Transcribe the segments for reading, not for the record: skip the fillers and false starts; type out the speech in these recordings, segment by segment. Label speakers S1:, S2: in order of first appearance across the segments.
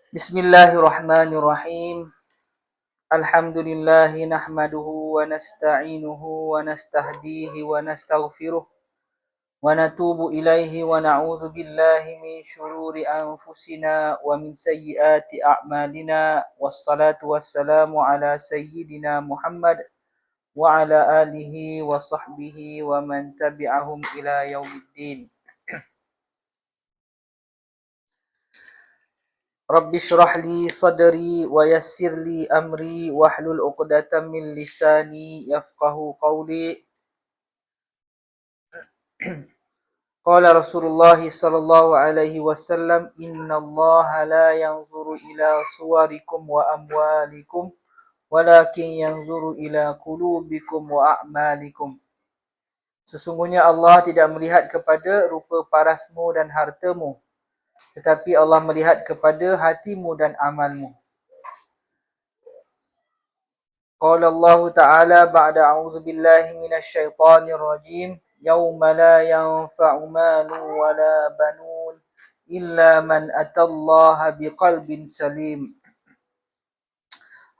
S1: Bismillahirrahmanirrahim. Alhamdulillah nahmaduhu wa nasta'inuhu wa nastahdihi wa nastaghfiruh wa natubu ilaihi wa na'udzu billahi min syururi anfusina wa min sayyiati a'malina. Wassalatu wassalamu ala sayyidina Muhammad wa ala alihi wa sahbihi wa man tabi'ahum ila yaumiddin. Rabbi syrah li sadri wa yassir li amri wahlul 'uqdatam min lisani yafqahu qawli. Qala Rasulullah sallallahu alaihi wasallam, innallaha la yanzuru ila suwarikum wa amwalikum walakin yanzuru ila qulubikum wa a'malikum. Sesungguhnya Allah tidak melihat kepada rupa parasmu dan hartamu, tetapi Allah melihat kepada hatimu dan amalmu. Qala Allah Ta'ala ba'da a'udzu billahi minasy syaithanir rajim, yauma la yanfa'u malun wala banun illa man atallaha biqalbin salim.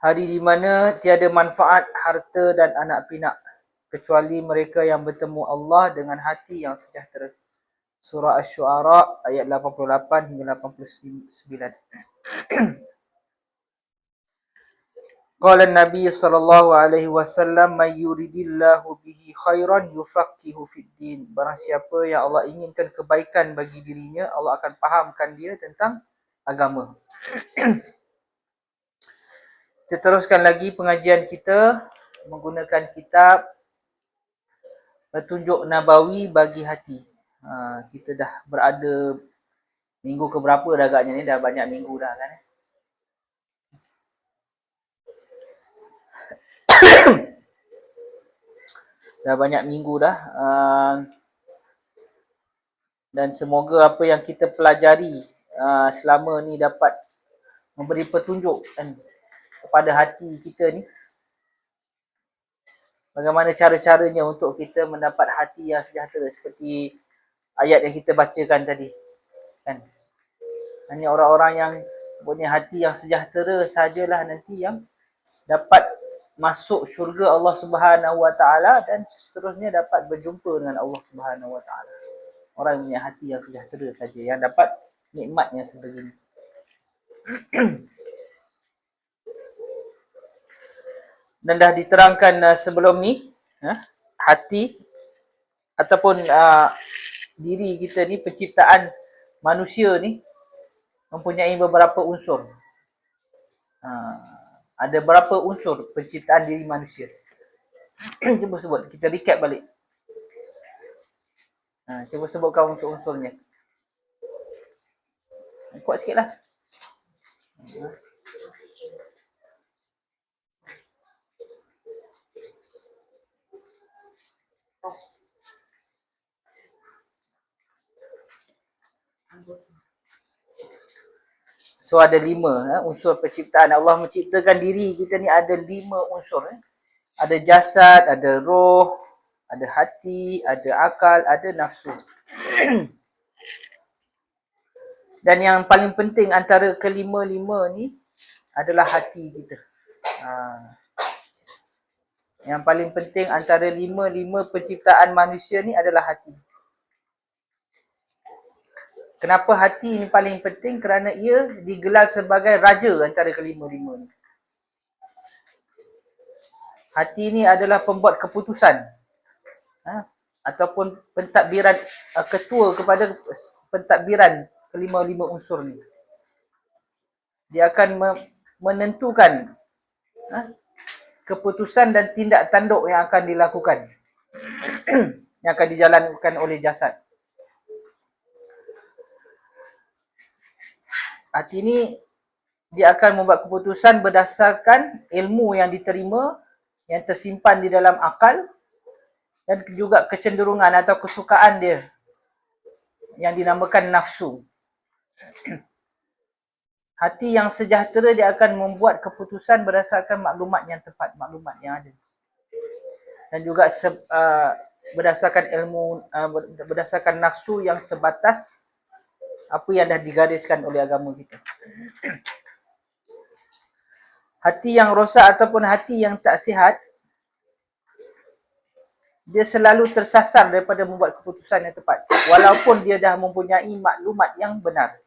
S1: Hari di mana tiada manfaat harta dan anak pinak kecuali mereka yang bertemu Allah dengan hati yang sejahtera. Surah Asy-Syu'ara ayat 88 hingga 89. Qala Nabi sallallahu alaihi wasallam, may yuridillahu bihi khairan yufaqihu fid din. Barang siapa yang Allah inginkan kebaikan bagi dirinya, Allah akan fahamkan dia tentang agama. Kita teruskan lagi pengajian kita menggunakan kitab Petunjuk Nabawi bagi Hati. Kita dah berada minggu keberapa dah agaknya ni, dah banyak minggu dah kan. Dah banyak minggu dah. Dan semoga apa yang kita pelajari selama ni dapat memberi petunjuk kan, kepada hati kita ni. Bagaimana cara-caranya untuk kita mendapat hati yang sejahtera seperti ayat yang kita bacakan tadi kan. Hanya orang-orang yang punya hati yang sejahtera sajalah nanti yang dapat masuk syurga Allah Subhanahu Wa Taala dan seterusnya dapat berjumpa dengan Allah Subhanahu Wa Taala. Orang yang punya hati yang sejahtera saja yang dapat nikmat yang sebegini. Dan dah diterangkan sebelum ni, hati ataupun diri kita ni, penciptaan manusia ni mempunyai beberapa unsur. Ada berapa unsur penciptaan diri manusia? Cuba sebut, kita recap balik. Cuba sebutkan unsur-unsurnya. Kuat sikit lah. So ada 5 unsur penciptaan. Allah menciptakan diri kita ni ada 5 unsur. Ada jasad, ada roh, ada hati, ada akal, ada nafsu. Dan yang paling penting antara kelima-lima ni adalah hati kita. Yang paling penting antara 5 penciptaan manusia ni adalah hati. Kenapa hati ni paling penting? Kerana ia digelar sebagai raja antara kelima-lima ni. Hati ni adalah pembuat keputusan. Ataupun pentadbiran, ketua kepada pentadbiran kelima-lima unsur ni. Dia akan menentukan keputusan dan tindak tanduk yang akan dilakukan. Yang akan dijalankan oleh jasad. Hati ni dia akan membuat keputusan berdasarkan ilmu yang diterima, yang tersimpan di dalam akal, dan juga kecenderungan atau kesukaan dia yang dinamakan nafsu. Hati yang sejahtera dia akan membuat keputusan berdasarkan maklumat yang tepat, maklumat yang ada. Dan juga berdasarkan ilmu, berdasarkan nafsu yang sebatas apa yang dah digariskan oleh agama kita. Hati yang rosak ataupun hati yang tak sihat, dia selalu tersasar daripada membuat keputusan yang tepat. Walaupun dia dah mempunyai maklumat yang benar.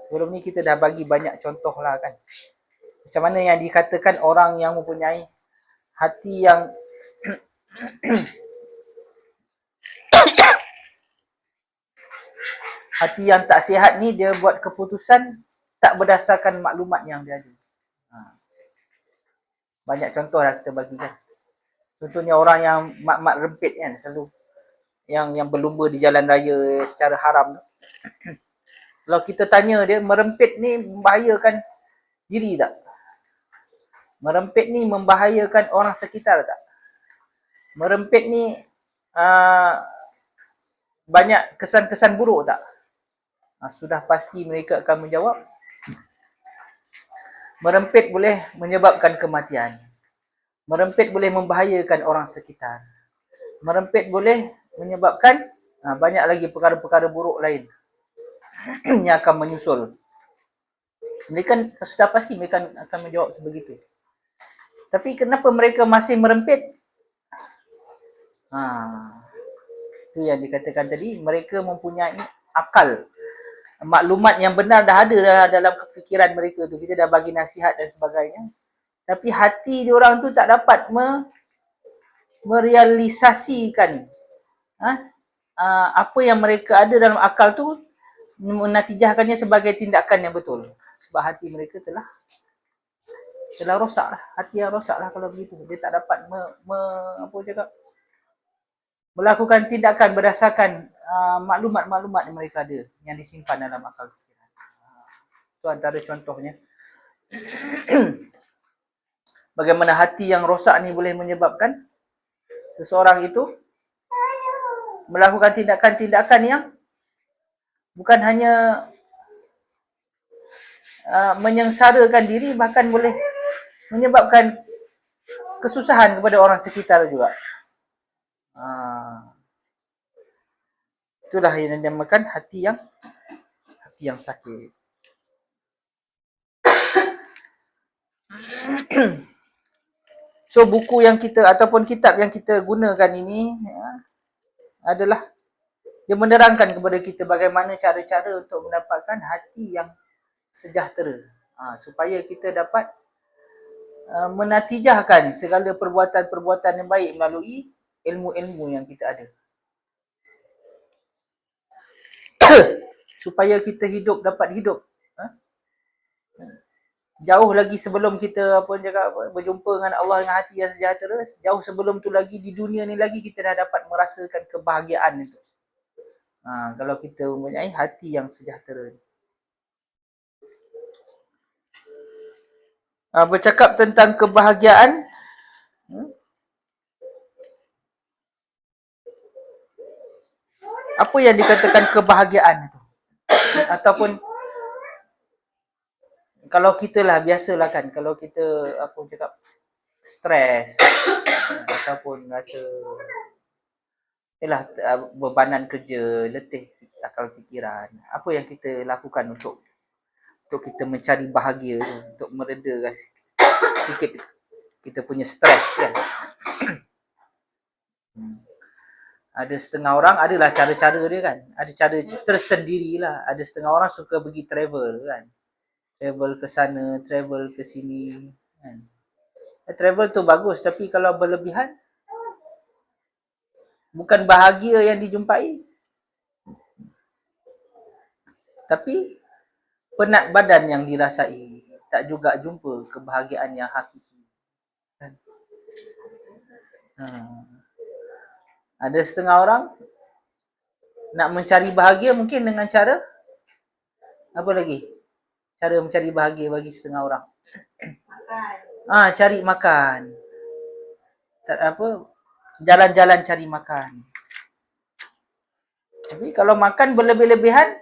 S1: Sebelum ni kita dah bagi banyak contoh lah kan. Macam mana yang dikatakan orang yang mempunyai hati yang hati yang tak sihat ni, dia buat keputusan tak berdasarkan maklumat yang dia ada. Banyak contoh lah kita bagi kan. Contohnya orang yang mat-mat rempit kan, selalu yang berlumba di jalan raya secara haram. Kalau kita tanya dia, merempit ni membahayakan diri tak? Merempit ni membahayakan orang sekitar tak? Merempit ni banyak kesan-kesan buruk tak? Sudah pasti mereka akan menjawab, merempit boleh menyebabkan kematian. Merempit boleh membahayakan orang sekitar. Merempit boleh menyebabkan banyak lagi perkara-perkara buruk lain yang akan menyusul. Mereka sudah pasti mereka akan menjawab sebegitu. Tapi kenapa mereka masih merempit? Itu yang dikatakan tadi, mereka mempunyai akal. Maklumat yang benar dah ada dalam fikiran mereka tu. Kita dah bagi nasihat dan sebagainya. Tapi hati diorang tu tak dapat merealisasikan apa yang mereka ada dalam akal tu, menatijahkannya sebagai tindakan yang betul. Sebab hati mereka telah rosak lah. Hati yang rosak lah kalau begitu. Dia tak dapat melakukan tindakan berdasarkan maklumat-maklumat yang mereka ada, yang disimpan dalam akal fikiran. Itu antara contohnya. Bagaimana hati yang rosak ni boleh menyebabkan seseorang itu melakukan tindakan-tindakan yang bukan hanya menyengsarakan diri, bahkan boleh menyebabkan kesusahan kepada orang sekitar juga. Itulah yang dinamakan hati yang sakit. So buku yang kita ataupun kitab yang kita gunakan ini adalah dia menerangkan kepada kita bagaimana cara-cara untuk mendapatkan hati yang sejahtera, supaya kita dapat menatijahkan segala perbuatan-perbuatan yang baik melalui ilmu-ilmu yang kita ada. Supaya kita dapat hidup jauh lagi sebelum kita berjumpa dengan Allah dengan hati yang sejahtera. Jauh sebelum tu lagi, di dunia ni lagi, kita dah dapat merasakan kebahagiaan itu. Kalau kita mempunyai hati yang sejahtera. Bercakap tentang kebahagiaan, apa yang dikatakan kebahagiaan itu? Ataupun kalau kita lah, biasalah kan, kalau kita stres ataupun rasa bebanan kerja, letih akal fikiran, apa yang kita lakukan untuk kita mencari bahagia tu, untuk meredakan sikit kita punya stres kan? Ada setengah orang adalah cara-cara dia kan, ada cara tersendirilah. Ada setengah orang suka pergi travel kan, travel ke sana, travel ke sini kan. Travel tu bagus, tapi kalau berlebihan, bukan bahagia yang dijumpai, tapi penat badan yang dirasai. Tak juga jumpa kebahagiaan yang hakiki kan? Ada setengah orang nak mencari bahagia mungkin dengan cara apa lagi? Cara mencari bahagia bagi setengah orang, cari makan. Jalan-jalan cari makan. Tapi kalau makan berlebih-lebihan,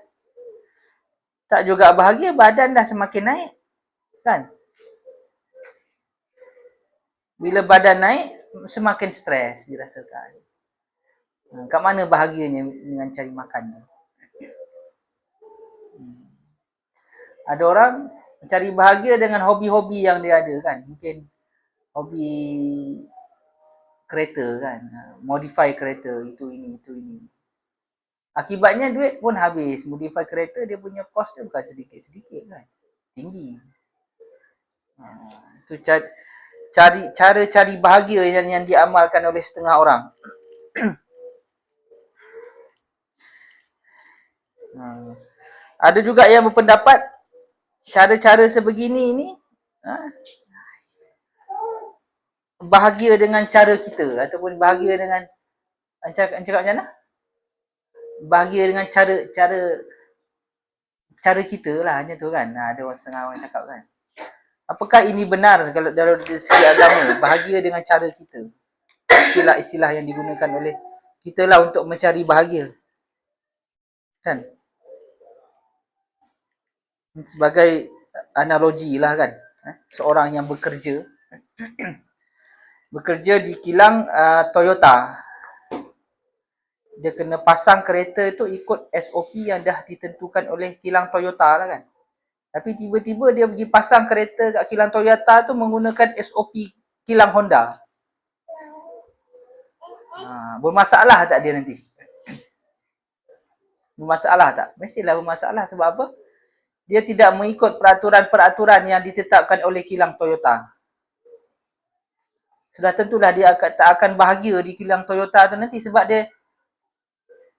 S1: tak juga bahagia, badan dah semakin naik kan. Bila badan naik, semakin stres dirasakan. Kat mana bahagianya dengan cari makan tu? Ada orang Mencari bahagia dengan hobi-hobi yang dia ada kan. Mungkin hobi kereta kan. Modify kereta, itu ini. Akibatnya duit pun habis. Modify kereta, dia punya kos dia bukan sedikit-sedikit kan. Tinggi. Itu cara cari bahagia yang diamalkan oleh setengah orang. Ada juga yang berpendapat cara-cara sebegini ni bahagia dengan cara kita ataupun bahagia dengan cakap macam mana? Bahagia dengan cara kita lah, macam tu kan. Ada setengah orang cakap kan. Apakah ini benar kalau dari segi agama, bahagia dengan cara kita? Istilah-istilah yang digunakan oleh kita lah untuk mencari bahagia. Kan? Sebagai analogi lah kan. Seorang yang bekerja di kilang Toyota. Dia kena pasang kereta tu ikut SOP yang dah ditentukan oleh kilang Toyota lah kan. Tapi tiba-tiba dia pergi pasang kereta kat kilang Toyota tu menggunakan SOP kilang Honda. Bermasalah tak dia nanti? Bermasalah tak? Mestilah bermasalah. Sebab apa? Dia tidak mengikut peraturan-peraturan yang ditetapkan oleh kilang Toyota. Sudah tentulah dia tak akan bahagia di kilang Toyota tu nanti sebab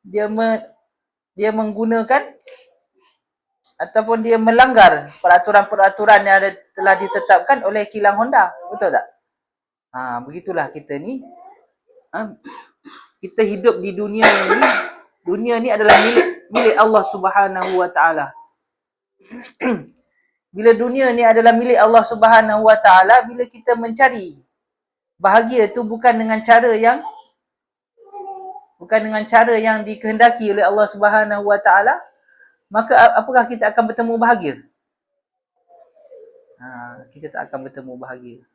S1: dia menggunakan ataupun dia melanggar peraturan-peraturan yang telah ditetapkan oleh kilang Honda. Betul tak? Begitulah kita ni. Kita hidup di dunia ni. Dunia ni adalah milik Allah Subhanahu Wa Taala. Bila dunia ni adalah milik Allah Subhanahu Wa Taala, bila kita mencari bahagia tu bukan dengan cara yang dikehendaki oleh Allah Subhanahu Wa Taala, maka apakah kita akan bertemu bahagia? Kita tak akan bertemu bahagia.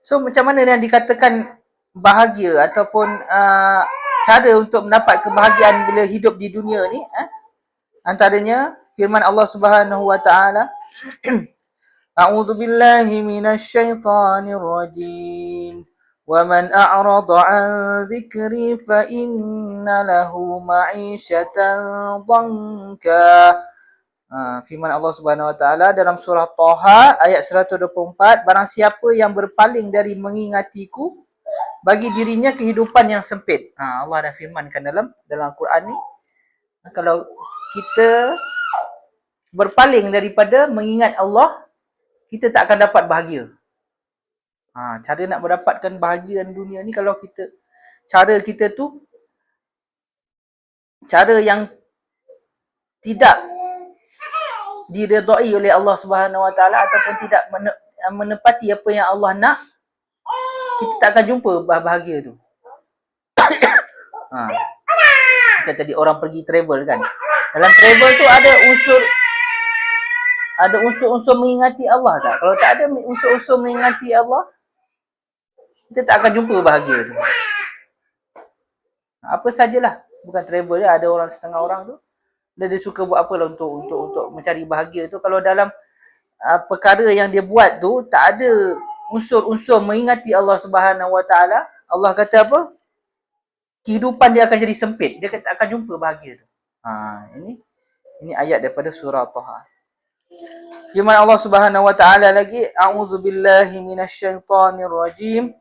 S1: So macam mana yang dikatakan bahagia ataupun cara untuk mendapat kebahagiaan bila hidup di dunia ni? Antaranya firman Allah Subhanahu Wa Taala, A'udzu billahi minasy syaithanir rajim. Wa man a'rada 'an dzikri fa inna lahu ma'isyatan dhanka. Firman Allah Subhanahu Wa Taala dalam surah Taha ayat 124, barang siapa yang berpaling dari mengingatiku, bagi dirinya kehidupan yang sempit. Allah dah firmankan dalam Al-Quran ni, kalau kita berpaling daripada mengingat Allah, kita tak akan dapat bahagia. Cara nak mendapatkan bahagia di dunia ni, kalau cara kita tu cara yang tidak diredai oleh Allah Subhanahu Wa Taala ataupun tidak menepati apa yang Allah nak, kita tak akan jumpa bahagia tu. Macam tadi orang pergi travel kan. Dalam travel tu ada unsur-unsur mengingati Allah tak? Kalau tak ada unsur-unsur mengingati Allah, kita tak akan jumpa bahagia tu. Apa sajalah, bukan travel dia, ada orang setengah orang tu dia suka buat apa lah untuk mencari bahagia tu. Kalau dalam perkara yang dia buat tu tak ada unsur-unsur mengingati Allah Subhanahu Wa Taala, Allah kata apa? Kehidupan dia akan jadi sempit. Dia tak akan jumpa bahagia tu. Ini ayat daripada surah Taha. Firman Allah Subhanahu Wa Taala lagi, A'udzu billahi minasyaitonir rajim.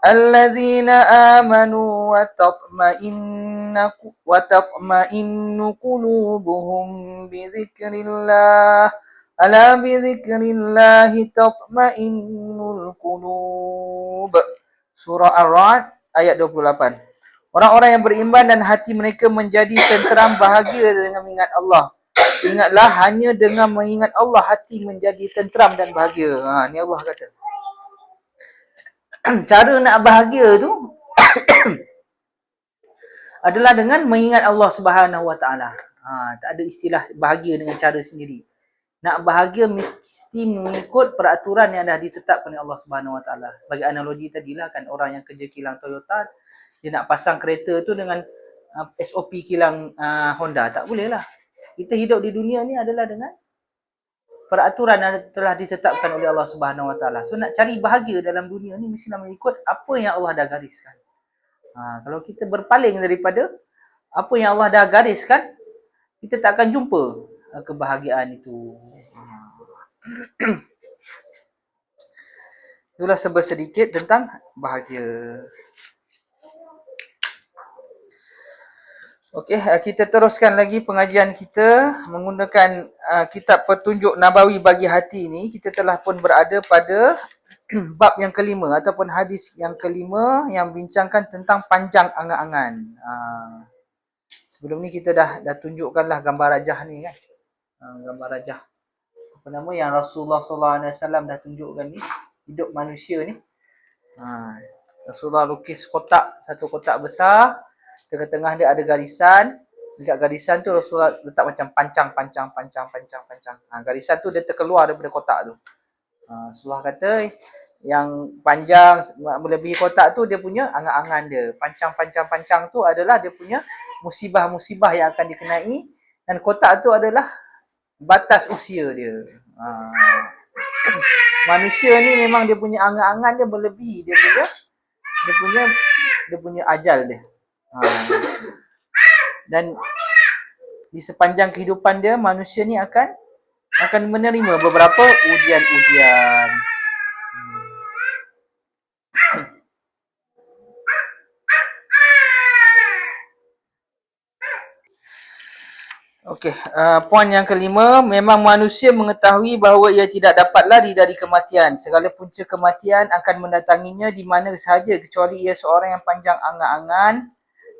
S1: Alladzina amanu wa tatma'innu qulubuhum bi dzikrillah. Ala bi dzikrillah tatma'innul qulub. Surah Ar-Ra'd ayat 28. Orang-orang yang beriman dan hati mereka menjadi tenteram bahagia dengan mengingat Allah. Ingatlah, hanya dengan mengingat Allah hati menjadi tenteram dan bahagia. Ni Allah kata. Cara nak bahagia tu adalah dengan mengingat Allah Subhanahu Wa Taala. Tak ada istilah bahagia dengan cara sendiri. Nak bahagia mesti mengikut peraturan yang dah ditetapkan oleh Allah Subhanahu Wa Taala. Bagi analogi tadilah kan, orang yang kerja kilang Toyota, dia nak pasang kereta tu dengan SOP kilang Honda, tak boleh lah. Kita hidup di dunia ni adalah dengan peraturan yang telah ditetapkan oleh Allah Subhanahu Wa Taala. So nak cari bahagia dalam dunia ni mestilah mengikut apa yang Allah dah gariskan. Kalau kita berpaling daripada apa yang Allah dah gariskan, kita tak akan jumpa kebahagiaan itu. Itulah sedikit tentang bahagia. Okey, kita teruskan lagi pengajian kita menggunakan kitab Petunjuk Nabawi bagi Hati ni. Kita telah pun berada pada bab yang kelima ataupun hadis yang kelima yang bincangkan tentang panjang angan-angan. Sebelum ni kita dah tunjukkanlah gambar rajah ni kan. Gambar rajah. Apa nama yang Rasulullah SAW dah tunjukkan ni, hidup manusia ni. Rasulullah lukis kotak, satu kotak besar. Tengah-tengah dia ada garisan. Dekat garisan tu Rasulullah letak macam pancang. Garisan tu dia terkeluar daripada kotak tu. Rasulullah kata yang panjang melebihi kotak tu dia punya angan-angan dia. Pancang tu adalah dia punya musibah-musibah yang akan dikenai. Dan kotak tu adalah batas usia dia. Manusia ni memang dia punya angan-angan dia melebihi dia punya ajal dia. Dan di sepanjang kehidupan dia, manusia ni akan menerima beberapa ujian-ujian. Okey, poin yang kelima, memang manusia mengetahui bahawa ia tidak dapat lari dari kematian. Segala punca kematian akan mendatanginya di mana sahaja kecuali ia seorang yang panjang angan-angan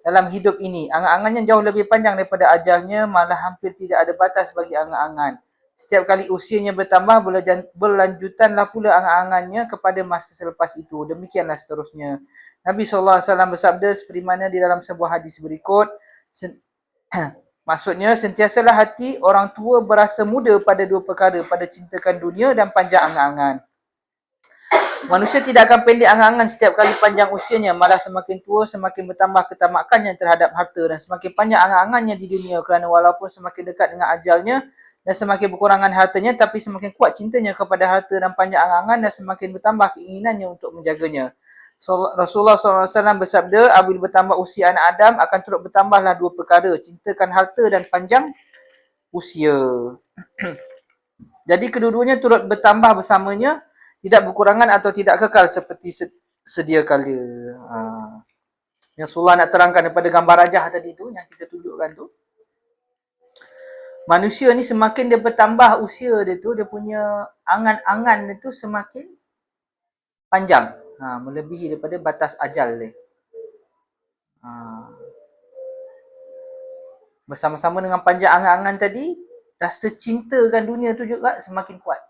S1: dalam hidup ini. Angan-angannya jauh lebih panjang daripada ajalnya, malah hampir tidak ada batas bagi angan-angan. Setiap kali usianya bertambah, berlanjutanlah pula angan-angannya kepada masa selepas itu. Demikianlah seterusnya. Nabi SAW bersabda seperti mana di dalam sebuah hadis berikut, maksudnya, sentiasalah hati orang tua berasa muda pada dua perkara, pada cintakan dunia dan panjang angan-angan. Manusia tidak akan pendek angan-angan setiap kali panjang usianya, malah semakin tua semakin bertambah ketamakannya terhadap harta dan semakin panjang angan-angannya di dunia, kerana walaupun semakin dekat dengan ajalnya dan semakin berkurangan hartanya, tapi semakin kuat cintanya kepada harta dan panjang angan-angan dan semakin bertambah keinginannya untuk menjaganya. Rasulullah SAW bersabda, apabila bertambah usia anak Adam, akan turut bertambahlah dua perkara, cintakan harta dan panjang usia. Jadi kedua-duanya turut bertambah bersamanya, tidak berkurangan atau tidak kekal seperti sedia kala. Yang Rasulullah nak terangkan daripada gambar rajah tadi tu, yang kita tunjukkan tu. Manusia ni semakin dia bertambah usia dia tu, dia punya angan-angan dia tu semakin panjang. Melebihi daripada batas ajal dia. Bersama-sama dengan panjang angan-angan tadi, rasa cintakan dunia tu juga semakin kuat.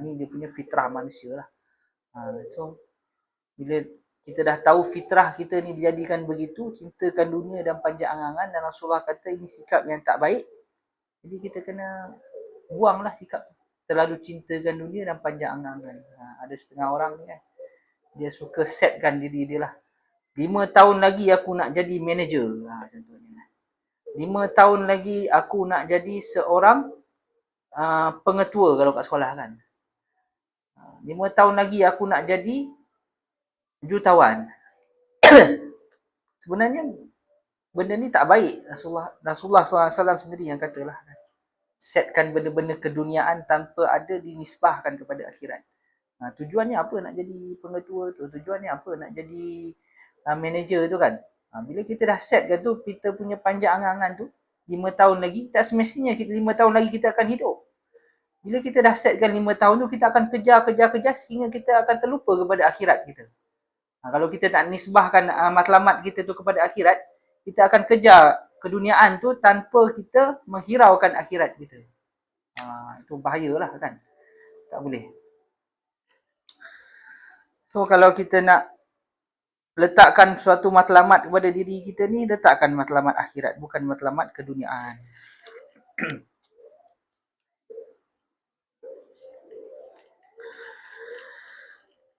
S1: Ni dia punya fitrah manusia lah. So, bila kita dah tahu fitrah kita ni dijadikan begitu, cintakan dunia dan panjang angan-angan, dan Rasulullah kata ini sikap yang tak baik, jadi kita kena buanglah sikap terlalu cintakan dunia dan panjang angan-angan. Ada setengah orang ni kan, dia suka setkan diri dia lah. 5 tahun lagi aku nak jadi manager. Contohnya. 5 tahun lagi aku nak jadi seorang pengetua kalau kat sekolah kan. 5 tahun lagi aku nak jadi jutawan. Sebenarnya benda ni tak baik. Rasulullah SAW sendiri yang katalah. Setkan benda-benda keduniaan tanpa ada dinisbahkan kepada akhirat. Tujuannya apa nak jadi pengetua tu? Tujuannya apa nak jadi manager tu kan? Bila kita dah setkan tu, kita punya panjang angan-angan tu, 5 tahun lagi, tak semestinya 5 tahun lagi kita akan hidup. Bila kita dah setkan 5 tahun tu, kita akan kejar sehingga kita akan terlupa kepada akhirat kita. Kalau kita tak nisbahkan matlamat kita tu kepada akhirat, kita akan kejar keduniaan tu tanpa kita menghiraukan akhirat kita. Itu bahayalah kan. Tak boleh. So kalau kita nak letakkan suatu matlamat kepada diri kita ni, letakkan matlamat akhirat, bukan matlamat keduniaan.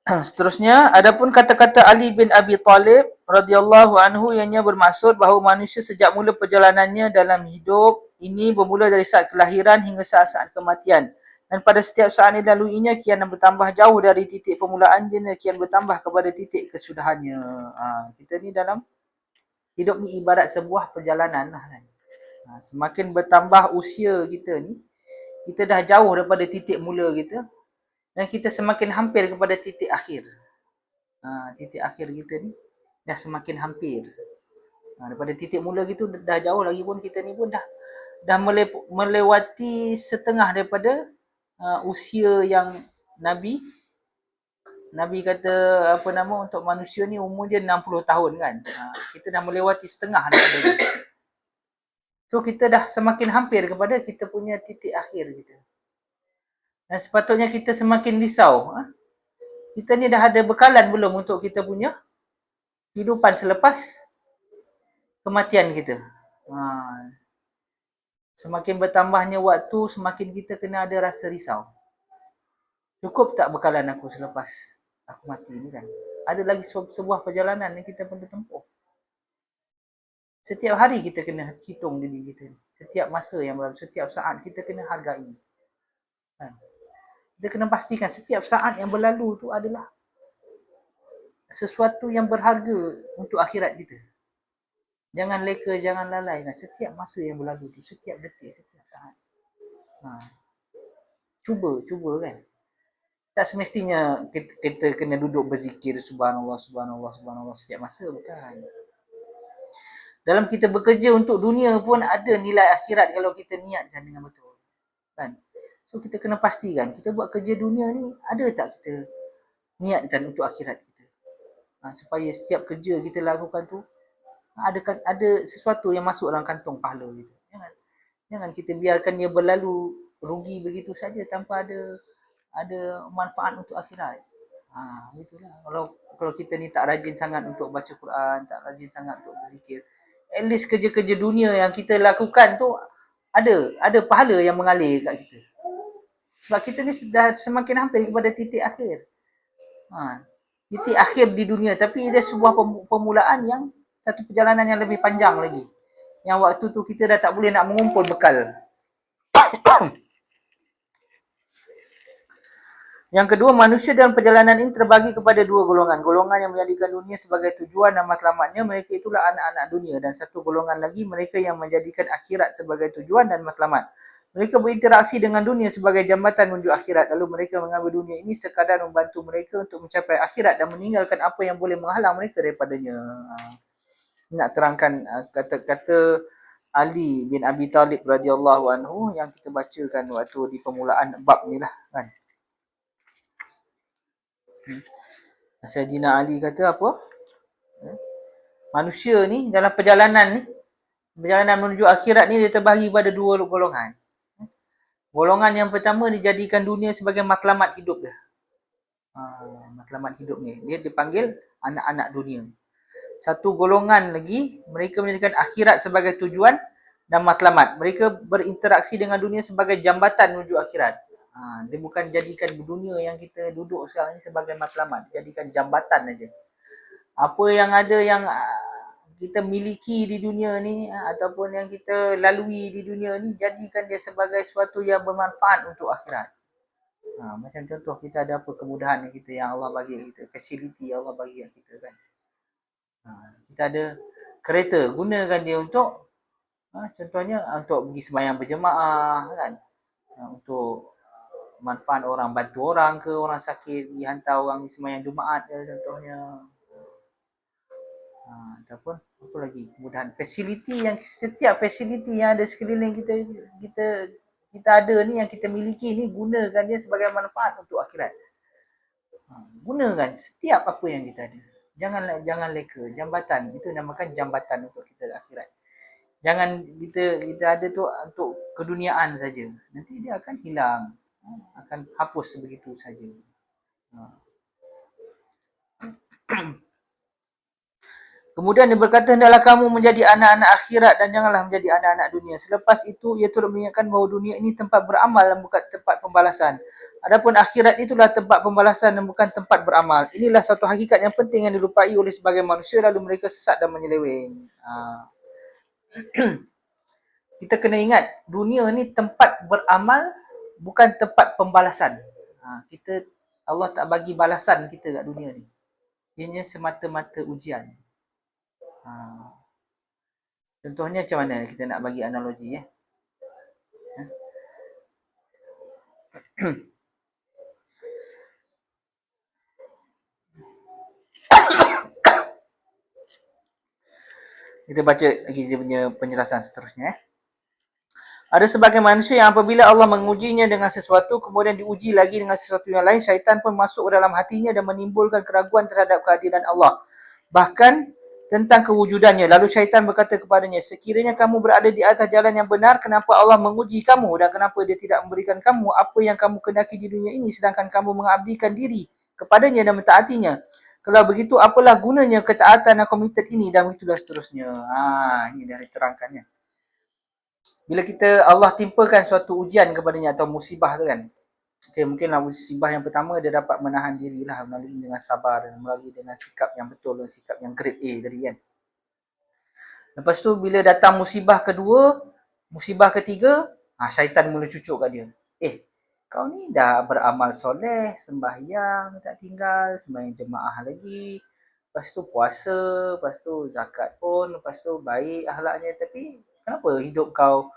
S1: Seterusnya, adapun kata-kata Ali bin Abi Talib radhiyallahu anhu ianya bermaksud bahawa manusia sejak mula perjalanannya dalam hidup ini bermula dari saat kelahiran hingga saat-saat kematian. Dan pada setiap saat yang dilaluinya kian bertambah jauh dari titik permulaan dia kian bertambah kepada titik kesudahannya. Kita ni dalam hidup ni ibarat sebuah perjalanan lah kan. Semakin bertambah usia kita ni, kita dah jauh daripada titik mula kita dan kita semakin hampir kepada titik akhir. Titik akhir kita ni dah semakin hampir. Daripada titik mula gitu dah jauh lagi pun kita ni pun dah melewati setengah daripada usia yang Nabi kata apa nama untuk manusia ni umur dia 60 tahun kan. Kita dah melewati setengah daripada dia. So kita dah semakin hampir kepada kita punya titik akhir kita. Dan sepatutnya kita semakin risau. Kita ni dah ada bekalan belum untuk kita punya kehidupan selepas kematian kita. Semakin bertambahnya waktu, semakin kita kena ada rasa risau. Cukup tak bekalan aku selepas aku mati ni kan? Ada lagi sebuah perjalanan yang kita perlu tempuh. Setiap hari kita kena hitung diri kita. Setiap masa yang berlalu, setiap saat kita kena hargai. Kan? Kita kena pastikan setiap saat yang berlalu tu adalah sesuatu yang berharga untuk akhirat kita. Jangan leka, jangan lalai. Setiap masa yang berlalu tu, setiap detik, setiap saat. Cuba kan. Tak semestinya kita kena duduk berzikir subhanallah, subhanallah, subhanallah setiap masa. Bukan. Dalam kita bekerja untuk dunia pun ada nilai akhirat kalau kita niatkan dengan betul. Kan? So kita kena pastikan kita buat kerja dunia ni ada tak kita niatkan untuk akhirat kita. Supaya setiap kerja kita lakukan tu ada sesuatu yang masuk dalam kantong pahala kita. Jangan kita biarkan dia berlalu rugi begitu saja tanpa ada manfaat untuk akhirat. Itulah. Kalau kita ni tak rajin sangat untuk baca Quran, tak rajin sangat untuk berzikir, at least kerja-kerja dunia yang kita lakukan tu ada pahala yang mengalir kat kita. Sebab kita ni dah semakin hampir kepada titik akhir. Titik akhir di dunia, tapi dia sebuah permulaan yang satu perjalanan yang lebih panjang lagi. Yang waktu tu kita dah tak boleh nak mengumpul bekal. Yang kedua, manusia dalam perjalanan ini terbagi kepada dua golongan. Golongan yang menjadikan dunia sebagai tujuan dan matlamatnya, mereka itulah anak-anak dunia. Dan satu golongan lagi, mereka yang menjadikan akhirat sebagai tujuan dan matlamat. Mereka berinteraksi dengan dunia sebagai jambatan menuju akhirat. Lalu mereka mengambil dunia ini sekadar membantu mereka untuk mencapai akhirat dan meninggalkan apa yang boleh menghalang mereka daripadanya. Nak terangkan kata-kata Ali bin Abi Talib radhiyallahu anhu yang kita bacakan waktu di permulaan bab ni lah kan. Sayyidina Ali kata apa? Manusia ni dalam perjalanan menuju akhirat ni dia terbahagi pada dua golongan. Golongan yang pertama dijadikan dunia sebagai matlamat hidup dia. Matlamat hidup ni. Dia dipanggil anak-anak dunia. Satu golongan lagi, mereka menjadikan akhirat sebagai tujuan dan matlamat. Mereka berinteraksi dengan dunia sebagai jambatan menuju akhirat. Dia bukan jadikan dunia yang kita duduk sekarang ni sebagai matlamat. Jadikan jambatan aja. Apa yang ada yang kita miliki di dunia ni ataupun yang kita lalui di dunia ni, jadikan dia sebagai sesuatu yang bermanfaat untuk akhirat. Macam contoh kita ada apa kemudahan yang Allah bagi kita, fasiliti yang Allah bagi kita kan. Kita ada kereta, gunakan dia untuk contohnya untuk pergi sembahyang berjemaah kan. Untuk manfaat orang, bantu orang ke, orang sakit, dihantar orang di sembahyang Jumaat contohnya. Ataupun apa lagi kemudahan fasiliti yang setiap fasiliti yang ada sekeliling kita ada ni yang kita miliki ni, gunakan dia sebagai manfaat untuk akhirat. Gunakan setiap apa yang kita ada. Jangan leka. Jambatan itu namakan jambatan untuk kita akhirat. Jangan kita ada tu untuk keduniaan saja. Nanti dia akan hilang, akan hapus begitu saja. Kemudian dia berkata, hendaklah kamu menjadi anak-anak akhirat dan janganlah menjadi anak-anak dunia. Selepas itu, ia turut mengingatkan bahawa dunia ini tempat beramal dan bukan tempat pembalasan. Adapun akhirat itulah tempat pembalasan dan bukan tempat beramal. Inilah satu hakikat yang penting yang dilupai oleh sebagian manusia, lalu mereka sesat dan menyeleweng. Kita kena ingat, dunia ni tempat beramal, bukan tempat pembalasan. Allah tak bagi balasan kita kat dunia ni. Ianya semata-mata ujian. Contohnya macam mana kita nak bagi analogi ya? Kita baca lagi dia punya penjelasan seterusnya. Ada sebagian manusia yang apabila Allah mengujinya dengan sesuatu, kemudian diuji lagi dengan sesuatu yang lain, syaitan pun masuk ke dalam hatinya dan menimbulkan keraguan terhadap keadilan Allah. Bahkan tentang kewujudannya. Lalu syaitan berkata kepadanya, sekiranya kamu berada di atas jalan yang benar, kenapa Allah menguji kamu dan kenapa dia tidak memberikan kamu apa yang kamu kendaki di dunia ini sedangkan kamu mengabdikan diri kepadanya dan mentaatinya. Kalau begitu, apalah gunanya ketaatan dan komited ini dan begitulah seterusnya. Ini dah diterangkannya. Bila kita Allah timpakan suatu ujian kepadanya atau musibah tu kan. Mungkinlah musibah yang pertama dia dapat menahan dirilah melalui dengan sabar dan melalui dengan sikap yang betul dan sikap yang grade A tadi kan. Lepas tu bila datang musibah kedua, musibah ketiga, syaitan mula cucuk kat dia. Kau ni dah beramal soleh, sembahyang tak tinggal, sembahyang jemaah lagi. Lepas tu puasa, lepas tu zakat pun, lepas tu baik akhlaknya, tapi kenapa hidup kau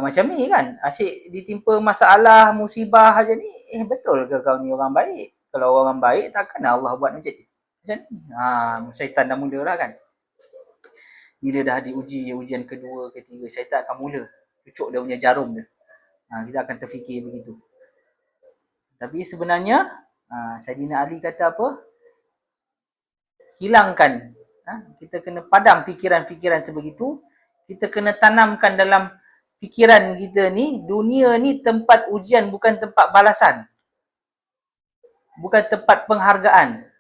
S1: macam ni kan? Asyik ditimpa masalah, musibah aja ni. Betul ke kau ni orang baik? Kalau orang baik takkan Allah buat macam ni? Syaitan dah mula lah kan? Bila dah diuji ujian kedua, ketiga, syaitan akan mula cucuk dia punya jarum dia. Kita akan terfikir begitu. Tapi sebenarnya Saidina Ali kata apa? Hilangkan. Kita kena padam fikiran-fikiran sebegitu. Kita kena tanamkan dalam fikiran kita ni, dunia ni tempat ujian, bukan tempat balasan. Bukan tempat penghargaan.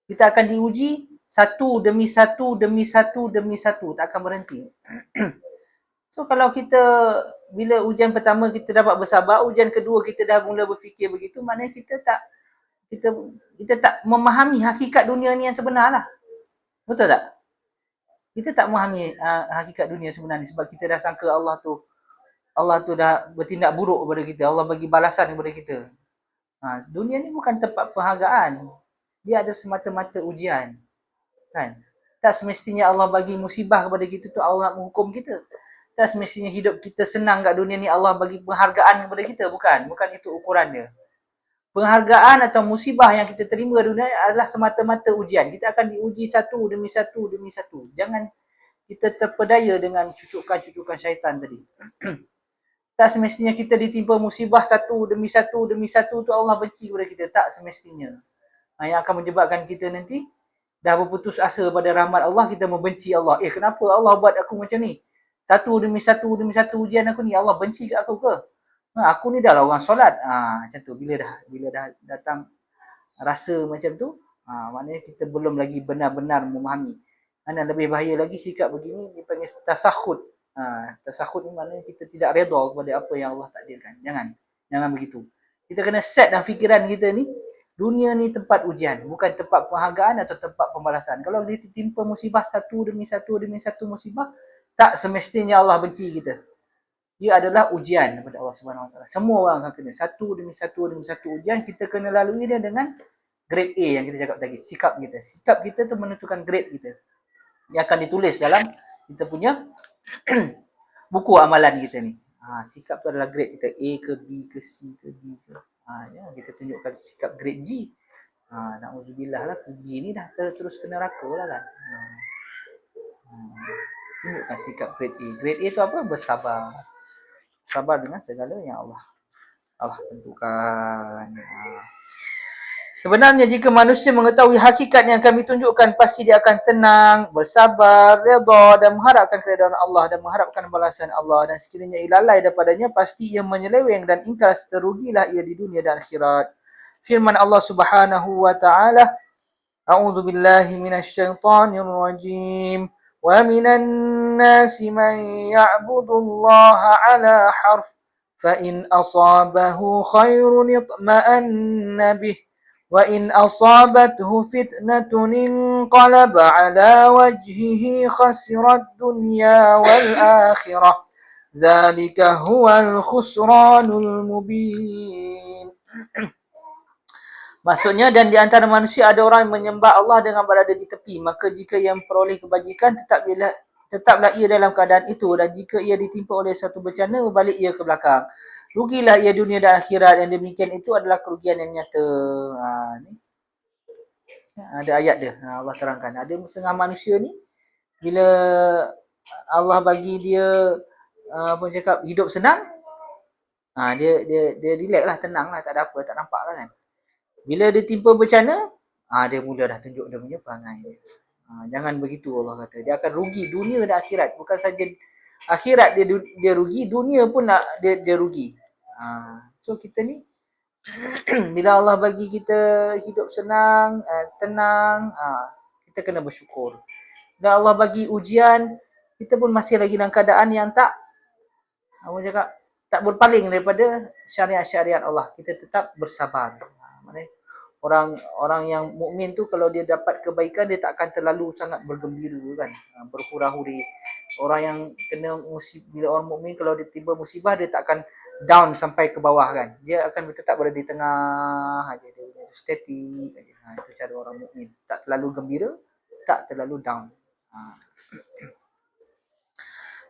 S1: Kita akan diuji satu demi satu, demi satu, demi satu. Tak akan berhenti. So kalau kita, bila ujian pertama kita dapat bersabar, ujian kedua kita dah mula berfikir begitu, maknanya kita tak memahami hakikat dunia ni yang sebenar lah. Betul tak? Kita tak memahami hakikat dunia sebenar ni sebab kita dah sangka Allah tu dah bertindak buruk kepada kita. Allah bagi balasan kepada kita. Dunia ni bukan tempat penghargaan. Dia ada semata-mata ujian. Kan? Tak semestinya Allah bagi musibah kepada kita tu Allah nak menghukum kita. Tak semestinya hidup kita senang kat dunia ni Allah bagi penghargaan kepada kita. Bukan itu ukuran dia. Penghargaan atau musibah yang kita terima dunia adalah semata-mata ujian. Kita akan diuji satu demi satu demi satu. Jangan kita terpedaya dengan cucukan-cucukan syaitan tadi. Tak semestinya kita ditimpa musibah satu demi satu demi satu tu Allah benci kepada kita. Tak semestinya. Yang akan menyebabkan kita nanti dah berputus asa pada rahmat Allah, kita membenci Allah. Kenapa Allah buat aku macam ni? Satu demi satu ujian aku ni, Allah benci kat aku ke? Aku ni dah lah orang solat. Macam tu. Bila dah datang rasa macam tu, maknanya kita belum lagi benar-benar memahami. Dan lebih bahaya lagi sikap begini dipanggil tasakhut. Tasakhut ni maknanya kita tidak redha kepada apa yang Allah takdirkan. Jangan begitu. Kita kena set dalam fikiran kita ni, dunia ni tempat ujian, bukan tempat penghargaan atau tempat pembalasan. Kalau dia tertimpa musibah satu demi satu musibah, tak semestinya Allah benci kita. Dia adalah ujian daripada Allah Subhanahu Wa Taala. Semua orang akan kena satu demi satu ujian. Kita kena lalui dia dengan grade A yang kita cakap tadi, sikap kita. Sikap kita tu menentukan grade kita. Yang akan ditulis dalam kita punya buku amalan kita ni. Sikap tu adalah grade kita, A ke B ke C ke D ke. Kita tunjukkan sikap grade G. Na'udzubillah lah, G ni dah terus kena neraka lah kan. Tunjukkan sikap grade A. Grade A tu apa? Bersabar. Sabar dengan segala yang Allah tentukan. Sebenarnya jika manusia mengetahui hakikat yang kami tunjukkan, pasti dia akan tenang, bersabar, redha dan mengharapkan keredaan Allah dan mengharapkan balasan Allah. Dan sekiranya ia lalai daripadanya, pasti ia menyeleweng dan ingkar, terugilah ia di dunia dan akhirat. Firman Allah Subhanahu Wa Taala, أعوذ بالله من الشيطان الرجيم ومن الناس من يعبد الله على حرف فإن أصابه خير اطمأن به وإن أصابته فتنة انقلب على وجهه خسر الدنيا والآخرة ذلك هو الخسران المبين. Maksudnya, dan di antara manusia ada orang yang menyembah Allah dengan berada di tepi. Maka jika ia memperoleh kebajikan, tetaplah ia dalam keadaan itu. Dan jika ia ditimpa oleh satu bencana, berbalik ia ke belakang. Rugilah ia dunia dan akhirat. Yang demikian itu adalah kerugian yang nyata. Ni ada ayat dia. Allah terangkan. Ada setengah manusia ni, bila Allah bagi dia cakap hidup senang, dia relax lah, tenang lah, tak ada apa, tak nampak lah kan. Bila dia timpa bencana, dia mula dah tunjuk dia punya perangai dia. Jangan begitu, Allah kata. Dia akan rugi dunia dan akhirat. Bukan saja akhirat dia rugi, dunia pun dia rugi. So kita ni, bila Allah bagi kita hidup senang, tenang, kita kena bersyukur. Dan Allah bagi ujian, kita pun masih lagi dalam keadaan yang tak berpaling daripada syariat-syariat Allah. Kita tetap bersabar. Orang yang mukmin tu kalau dia dapat kebaikan, dia tak akan terlalu sangat bergembira kan, berhura-huri. Orang yang kena musibah, bila orang mukmin kalau dia tiba musibah, dia tak akan down sampai ke bawah kan. Dia akan tetap berada di tengah aja, dia static aja. Itu cara orang mukmin. Tak terlalu gembira, tak terlalu down.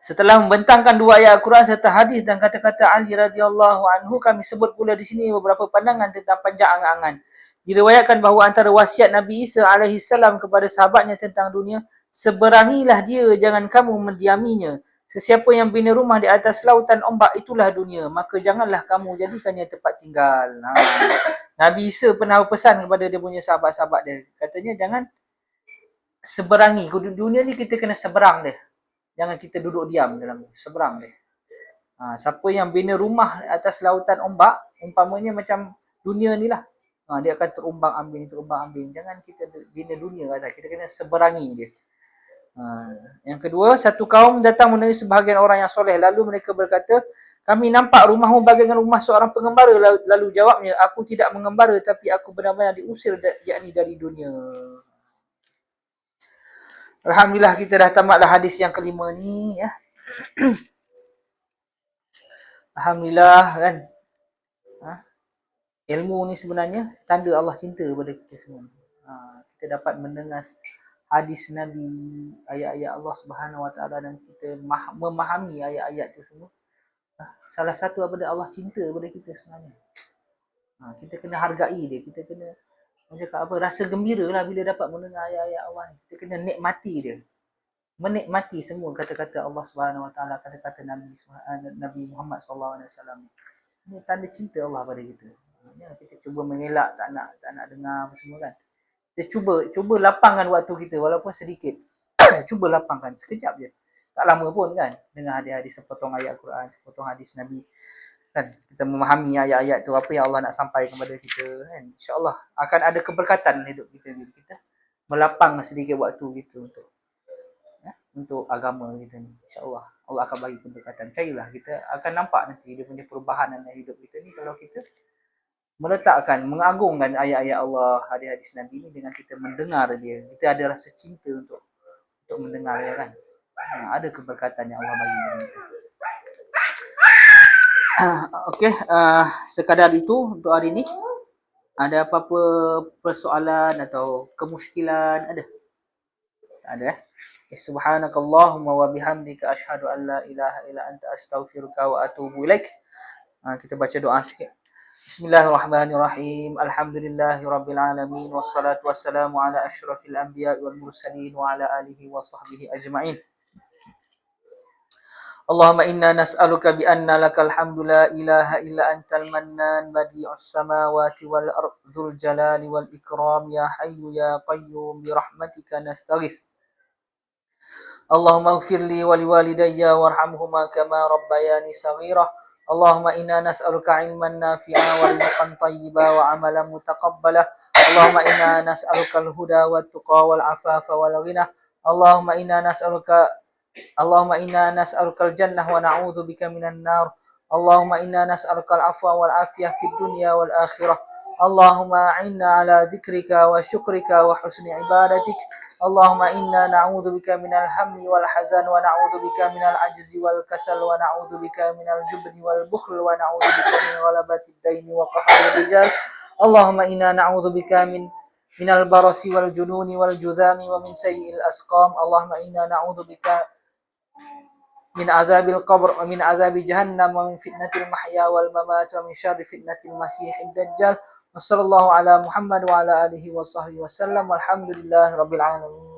S1: Setelah membentangkan dua ayat Al-Quran serta hadis dan kata-kata Ali radhiyallahu anhu, kami sebut pula di sini beberapa pandangan tentang panjang angan-angan. Diriwayatkan bahawa antara wasiat Nabi Isa AS kepada sahabatnya tentang dunia, seberangilah dia, jangan kamu mendiaminya. Sesiapa yang bina rumah di atas lautan ombak, itulah dunia. Maka janganlah kamu jadikannya tempat tinggal. Nabi Isa pernah berpesan kepada dia punya sahabat-sahabat dia. Katanya jangan seberangi. Dunia ni kita kena seberang dia. Jangan kita duduk diam dalam seberang dia. Siapa yang bina rumah atas lautan ombak, umpamanya macam dunia ni lah. Dia akan terumbang ambing. Jangan kita bina dunia kata. Kita kena seberangi dia. Yang kedua, satu kaum datang menemui sebahagian orang yang soleh. Lalu mereka berkata, kami nampak rumahmu bagaikan rumah seorang pengembara. Lalu jawabnya, aku tidak mengembara, tapi aku benar-benar diusir yakni dari dunia. Alhamdulillah, kita dah tamatlah hadis yang kelima ni ya. Alhamdulillah kan. Ilmu ni sebenarnya tanda Allah cinta kepada kita semua. Kita dapat mendengar hadis Nabi, ayat-ayat Allah Subhanahu Wa Taala, dan kita memahami ayat-ayat tu semua. Salah satu daripada Allah cinta kepada kita sebenarnya. Kita kena hargai dia, kita kena rasa gembira lah bila dapat mendengar ayat-ayat Allah ni. Kita kena nikmati dia. Menikmati semua kata-kata Allah Subhanahu Wa Taala, kata-kata Nabi Muhammad SAW. Ini tanda cinta Allah pada kita. Kita cuba mengelak, tak nak dengar semua kan. Kita cuba lapangkan waktu kita walaupun sedikit. Cuba lapangkan sekejap je. Tak lama pun kan. Dengar hadis-hadis, sepotong ayat Quran, sepotong hadis Nabi. Kan? Kita memahami ayat-ayat tu, apa yang Allah nak sampaikan kepada kita kan. InsyaAllah akan ada keberkatan hidup kita bila kita melapang sedikit waktu kita untuk agama kita ni. InsyaAllah Allah akan bagi keberkatan. Carilah, kita akan nampak nanti dia punya perubahan dalam hidup kita ni kalau kita meletakkan, mengagungkan ayat-ayat Allah, hadis-hadis Nabi ni dengan kita mendengar dia. Kita ada rasa cinta untuk mendengar dia kan. Ada keberkatan yang Allah bagi kepada kita. Okey, sekadar itu untuk hari ni. Ada apa-apa persoalan atau kemusykilan? Ada? Tak ada. Subhanakallahumma wa bihamdika asyhadu an la ilaha illa anta astaghfiruka wa atubu ilaik. Kita baca doa sikit. Bismillahirrahmanirrahim. Alhamdulillahirabbil alamin wassalatu wassalamu ala asyrafil anbiya'i wal mursalin wa ala alihi wa sahbihi ajma'in. Allahumma inna nas'aluka bi anna lakal hamdu la ilaha illa antal mannan badi'us samawati wal ardhul jalali wal ikram ya hayyu ya qayyum bi rahmatika nastaghits. Allahumma ighfirli wa liwalidayya warhamhuma kama rabbayani saghira. Allahumma inna nas'aluka ilman nafi'a wa rizqan tayyiba wa amalan mutaqabbala. اللهم إنا نسألك الهدى والتقى والعفاف والغنى اللهم إنا نسألك الجنة ونعوذ بك من النار اللهم إنا نسألك العفو والعافية في الدنيا والآخرة اللهم أعنا على ذكرك وشكرك وحسن عبادتك اللهم إنا نعوذ بك من الهم والحزن ونعوذ بك من العجز والكسل ونعوذ بك من الجبن والبخل ونعوذ بك من غلبة الدين وقهر الرجال اللهم إنا نعوذ بك من البرص والجنون والجذام ومن سيء الأسقام اللهم إنا نعوذ بك من عذاب القبر ومن عذاب جهنم ومن فتنة المحيا والممات ومن شر فتنة المسيح الدجال وصلى الله على محمد وعلى آله وصحبه وسلم والحمد لله رب العالمين.